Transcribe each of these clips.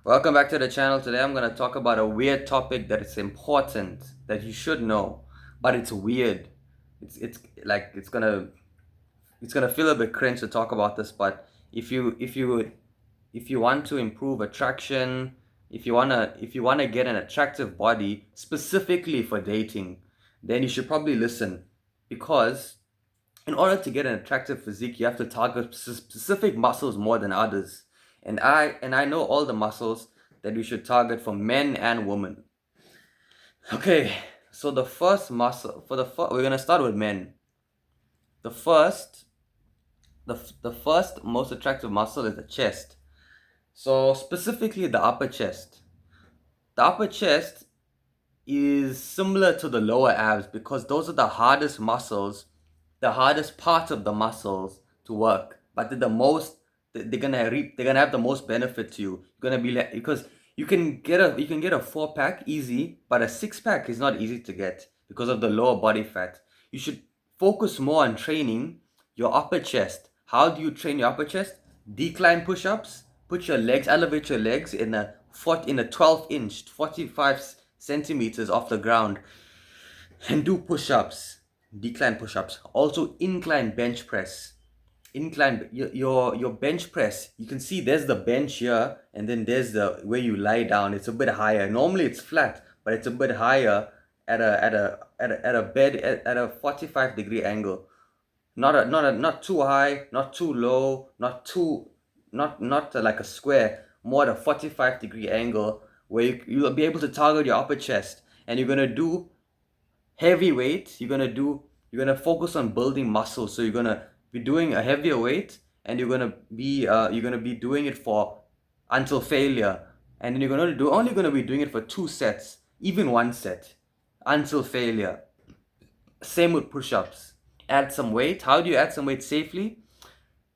Welcome back to the channel. Today I'm going to talk about a weird topic that is important, that you should know, but it's weird. It's like it's gonna feel a bit cringe to talk about this, but if you want to improve attraction, if you wanna get an attractive body specifically for dating, then you should probably listen, because in order to get an attractive physique, you have to target specific muscles more than others. And I know all the muscles that we should target for men and women. Okay, so the first muscle we're gonna start with men. The first, the first most attractive muscle is the chest. So specifically the upper chest. The upper chest is similar to the lower abs because those are the hardest muscles, the hardest part of the muscles to work. But they're the most they're gonna have the most benefit to you. You're gonna be like, because you can get a 4 pack easy, but a 6 pack is not easy to get because of the lower body fat. You should focus more on training your upper chest. How do you train your upper chest? Decline push-ups. Put your legs, elevate your legs in a 12-inch, 45 centimeters off the ground, and do push-ups, decline push-ups. Also incline bench press. Incline your bench press. You can see there's the bench here, and then there's the where you lie down. It's a bit higher. Normally it's flat, but it's a bit higher at a 45-degree angle. Not too high, not too low, not like a square, more at a 45-degree angle where you'll be able to target your upper chest, and you're gonna do heavy weight. You're gonna focus on building muscle. So you're gonna be doing a heavier weight, and you're gonna be doing it for until failure, and then only gonna be doing it for 2 sets, even 1 set, until failure. Same with push-ups. Add some weight. How do you add some weight safely?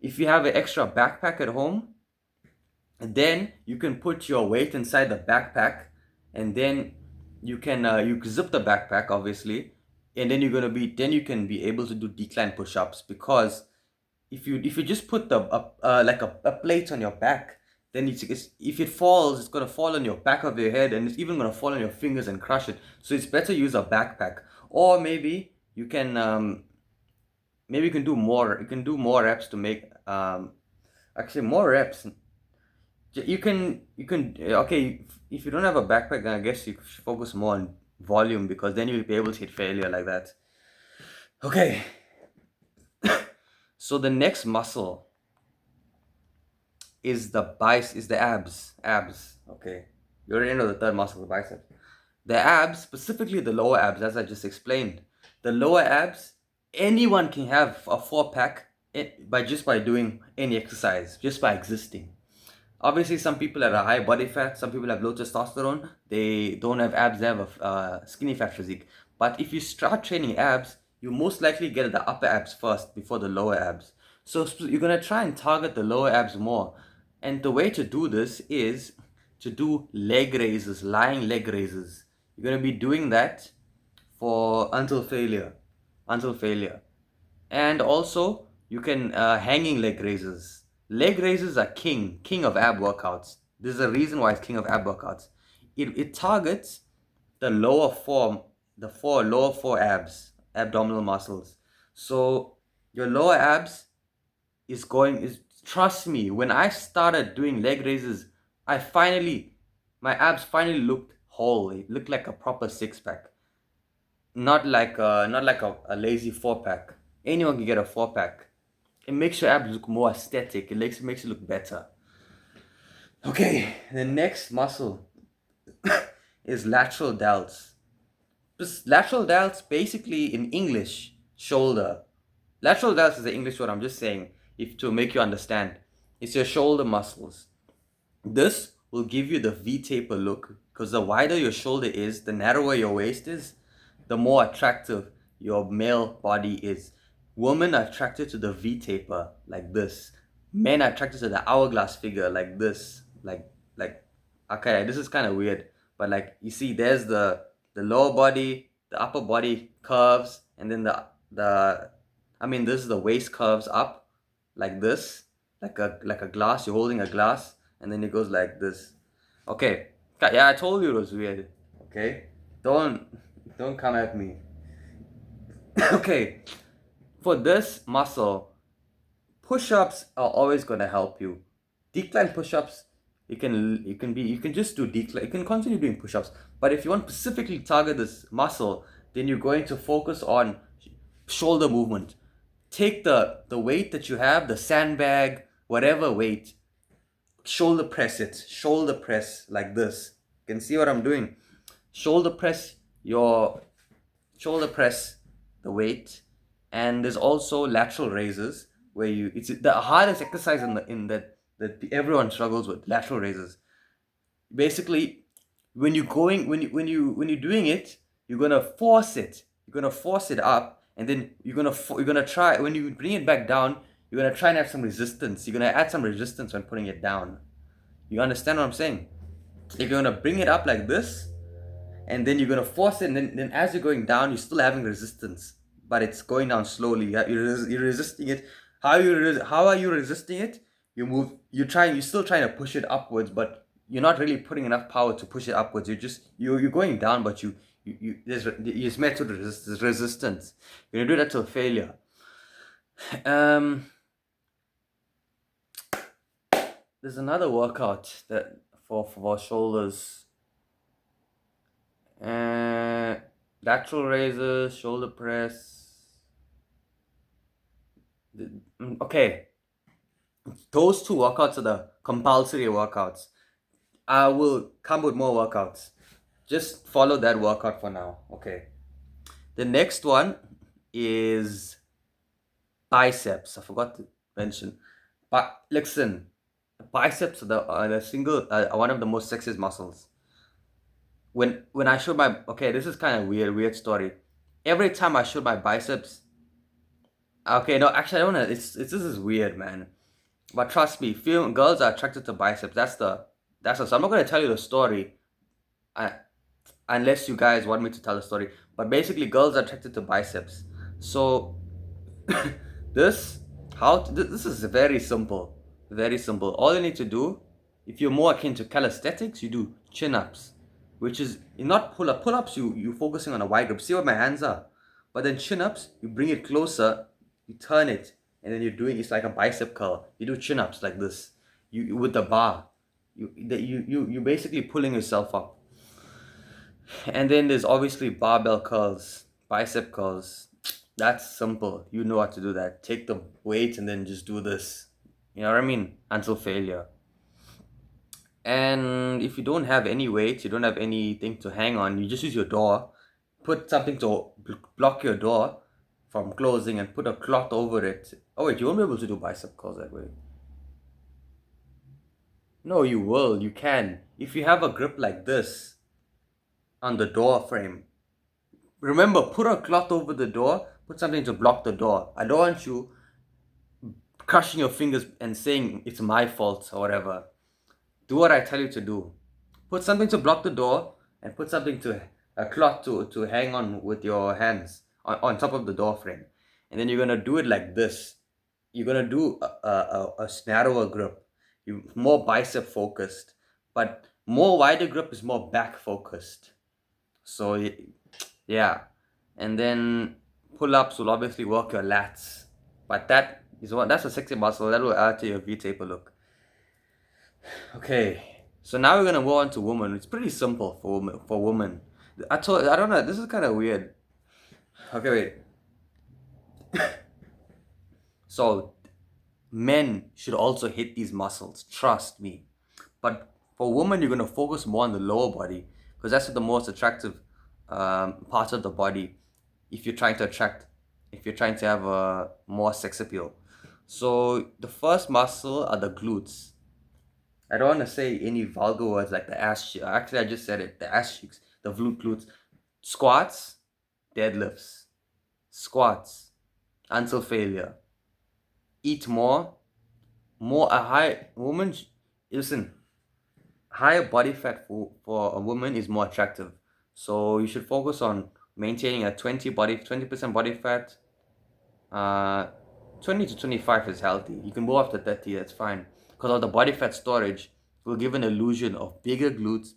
If you have an extra backpack at home, then you can put your weight inside the backpack, and then you can zip the backpack, obviously, and then you can be able to do decline push-ups. Because if you just put like a plate on your back, then if it falls, it's gonna fall on your back of your head, and it's even gonna fall on your fingers and crush it. So it's better use a backpack. Or maybe you can do more. You can do more reps to make actually more reps. You can okay, if you don't have a backpack, then I guess you should focus more on volume, because then you'll be able to hit failure like that. Okay, so the next muscle is the abs. Okay, you already know the third muscle, the bicep. The abs, specifically the lower abs, as I just explained. The lower abs, anyone can have a 4 pack by doing any exercise, just by existing. Obviously, some people have a high body fat, some people have low testosterone, they don't have abs, they have a skinny fat physique. But if you start training abs, you most likely get the upper abs first before the lower abs. So you're gonna try and target the lower abs more. And the way to do this is to do leg raises, lying leg raises. You're gonna be doing that for until failure. Until failure. And also, you can hanging leg raises. Leg raises are king of ab workouts. There's a reason why it's king of ab workouts. It targets the lower four abdominal muscles. So your lower abs is trust me, when I started doing leg raises, my abs finally looked whole. It looked like a proper 6 pack, not like a lazy 4 pack. Anyone can get a 4 pack. It makes your abs look more aesthetic. It makes it look better. Okay, the next muscle is lateral delts. Lateral delts, basically in English, shoulder. Lateral delts is the English word. I'm just saying, if to make you understand, it's your shoulder muscles. This will give you the V-taper look, because the wider your shoulder is, the narrower your waist is, the more attractive your male body is. Women are attracted to the V-taper like this. Men are attracted to the hourglass figure like this. Like okay, this is kind of weird, but like you see, there's the lower body, the upper body curves, and then this is the waist curves up like this, like a glass. You're holding a glass, and then it goes like this. Okay. Yeah, I told you it was weird. Okay. Don't don't come at me. Okay. For this muscle, push-ups are always gonna help you. Decline push-ups, you can just do decline. You can continue doing push-ups, but if you want to specifically target this muscle, then you're going to focus on shoulder movement. Take the weight that you have, the sandbag, whatever weight, shoulder press it. Shoulder press like this. You can see what I'm doing. Shoulder press your shoulder press the weight, and there's also lateral raises where you it's the hardest exercise in that everyone struggles with, lateral raises. Basically, when you're doing it, you're gonna force it up, and then you're gonna try, when you bring it back down, you're gonna try and have some resistance. You're gonna add some resistance when putting it down. You understand what I'm saying? If you're gonna bring it up like this, and then you're gonna force it, and then as you're going down, you're still having resistance, but it's going down slowly. You're resisting it. How are you resisting it? You're still trying to push it upwards, but you're not really putting enough power to push it upwards. You're going down, but there's met with resistance. You're gonna do that till failure. There's another workout that for shoulders. Lateral raises, shoulder press. Okay, those two workouts are the compulsory workouts. I will come with more workouts. Just follow that workout for now. Okay. The next one is biceps. I forgot to mention. But listen, biceps are the single one of the most sexiest muscles. When I show my, okay, this is kind of weird story. Every time I show my biceps, okay, no, actually I don't know. This is weird, man. But trust me, girls are attracted to biceps. So I'm not gonna tell you the story, I, unless you guys want me to tell the story. But basically, girls are attracted to biceps. So this this is very simple, very simple. All you need to do, if you're more akin to calisthenics, you do chin ups, which is not pull ups. You focusing on a wide grip. See what my hands are, but then chin ups, you bring it closer, you turn it, and then it's like a bicep curl. You do chin ups like this. You with the bar, you basically pulling yourself up. And then there's obviously barbell curls, bicep curls. That's simple. You know how to do that. Take the weight and then just do this. You know what I mean? Until failure. And if you don't have any weight, you don't have anything to hang on, you just use your door. Put something to block your door from closing and put a cloth over it. Oh, wait, you won't be able to do bicep curls that way. No, you will. You can. If you have a grip like this on the door frame, remember, put a cloth over the door, put something to block the door. I don't want you crushing your fingers and saying it's my fault or whatever. Do what I tell you to do. Put something to block the door and put something a cloth to hang on with your hands on top of the door frame. And then you're gonna do it like this. You're gonna do a narrower grip. More bicep focused, but more wider grip is more back focused. So yeah, and then pull-ups will obviously work your lats, but that's a sexy muscle that will add to your V-taper look. Okay, so now we're gonna move on to women. It's pretty simple for women. I don't know. This is kind of weird. Okay, wait. So men should also hit these muscles. Trust me. But for women, you're gonna focus more on the lower body because that's the most attractive part of the body. If you're trying to have a more sex appeal. So the first muscle are the glutes. I don't want to say any vulgar words like the ass cheeks. Actually, I just said it. The ass cheeks, the glutes, squats, deadlifts, squats until failure. Eat more. A high woman. Listen, higher body fat for a woman is more attractive. So you should focus on maintaining a 20% body fat. 20 to 25 is healthy. You can go after 30, that's fine. Because of the body fat storage will give an illusion of bigger glutes,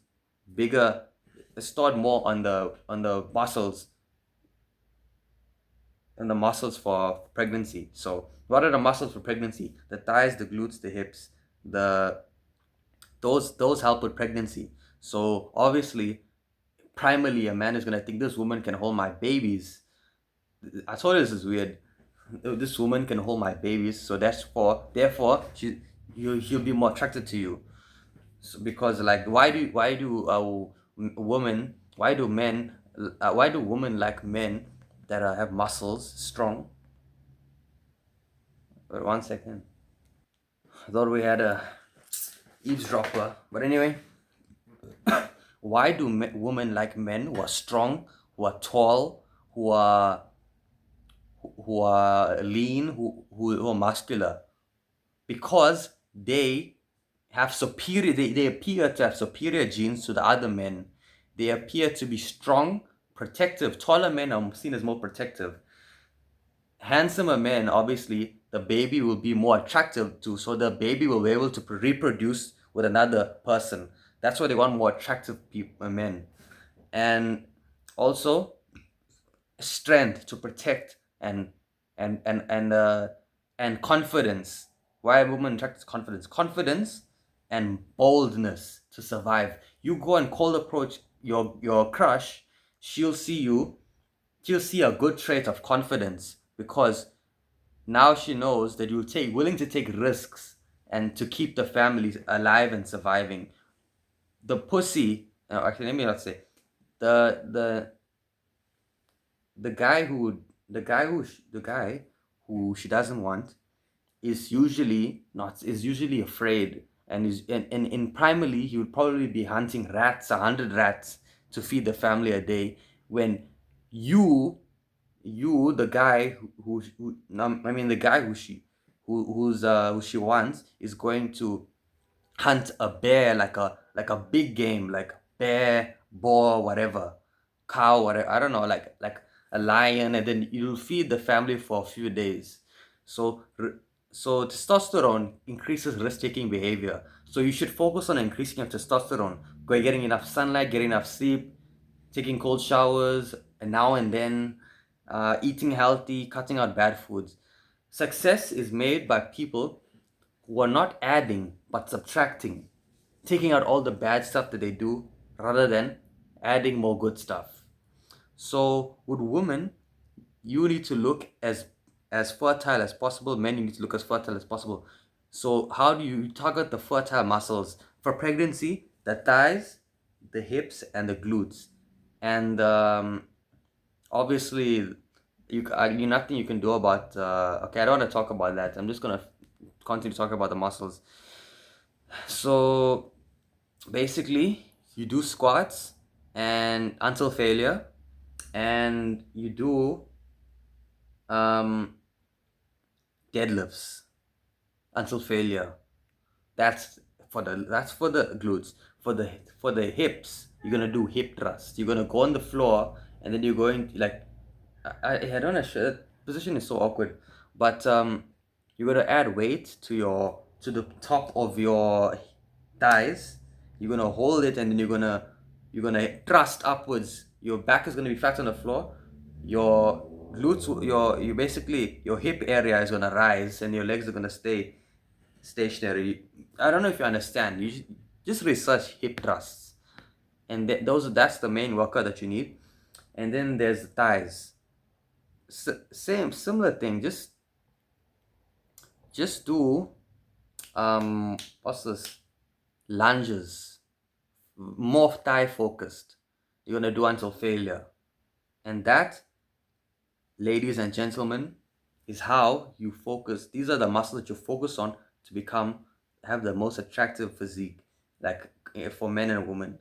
bigger, stored more on the muscles, and the muscles for pregnancy. So what are the muscles for pregnancy? The thighs, the glutes, the hips, the those help with pregnancy. So obviously, primarily, a man is gonna think this woman can hold my babies. I told you this is weird. This woman can hold my babies, so therefore he'll be more attracted to you. So, because like why do women like men that have muscles strong? Wait, 1 second. I thought we had a eavesdropper, but anyway, why do women like men who are strong, who are tall, who are lean, who are muscular? Because they appear to have superior genes to the other men. They appear to be strong, protective. Taller men are seen as more protective. Handsomer men, obviously, the baby will be more attractive to, so the baby will be able to reproduce with another person. That's why they want more attractive men. And also strength to protect, and and and uh, and confidence. Why are women attracted to confidence? Confidence and boldness to survive. You go and cold approach your crush, she'll see you. She'll see a good trait of confidence, because now she knows that you'll take willing to take risks and to keep the family alive and surviving. The pussy, actually, let me not say, the the guy who the guy who she doesn't want is usually afraid, and in primarily he would probably be hunting rats, 100 rats, to feed the family a day, when you the guy who no, I mean the guy who she wants is going to hunt a bear, like a big game, like bear, boar, whatever, cow, whatever, I don't know, like a lion, and then you'll feed the family for a few days. So so testosterone increases risk-taking behavior. So you should focus on increasing your testosterone, getting enough sunlight, getting enough sleep, taking cold showers now and then, eating healthy, cutting out bad foods. Success is made by people who are not adding but subtracting, taking out all the bad stuff that they do rather than adding more good stuff. So with women, you need to look as fertile as possible. Men, you need to look as fertile as possible. So how do you target the fertile muscles for pregnancy? The thighs, the hips, and the glutes. And obviously, nothing you can do about. Okay, I don't want to talk about that. I'm just gonna continue to talk about the muscles. So basically, you do squats and until failure, and you do um, deadlifts until failure. That's for the glutes. For the hips, you're gonna do hip thrust. You're gonna go on the floor, and then you're going like I don't know. That position is so awkward, but you're gonna add weight to the top of your thighs. You're gonna hold it, and then you're gonna thrust upwards. Your back is gonna be flat on the floor. Your glutes, you basically your hip area is gonna rise, and your legs are gonna stay stationary. I don't know if you understand. Just research hip thrusts, and that's the main workout that you need. And then there's the thighs. Same similar thing. Just do what's this? Lunges, more thigh focused. You're gonna do until failure, and that, ladies and gentlemen, is how you focus. These are the muscles that you focus on to have the most attractive physique, like for men and women.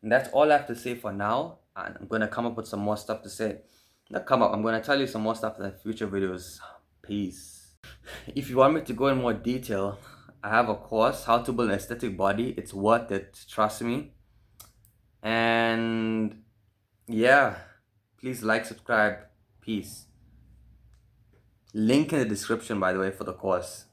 And that's all I have to say for now. And I'm gonna come up with some more stuff to say. Not come up. I'm gonna tell you some more stuff in future videos. Peace. If you want me to go in more detail, I have a course, How to Build an Aesthetic Body. It's worth it, trust me. And yeah, please like, subscribe. Peace. Link in the description, by the way, for the course.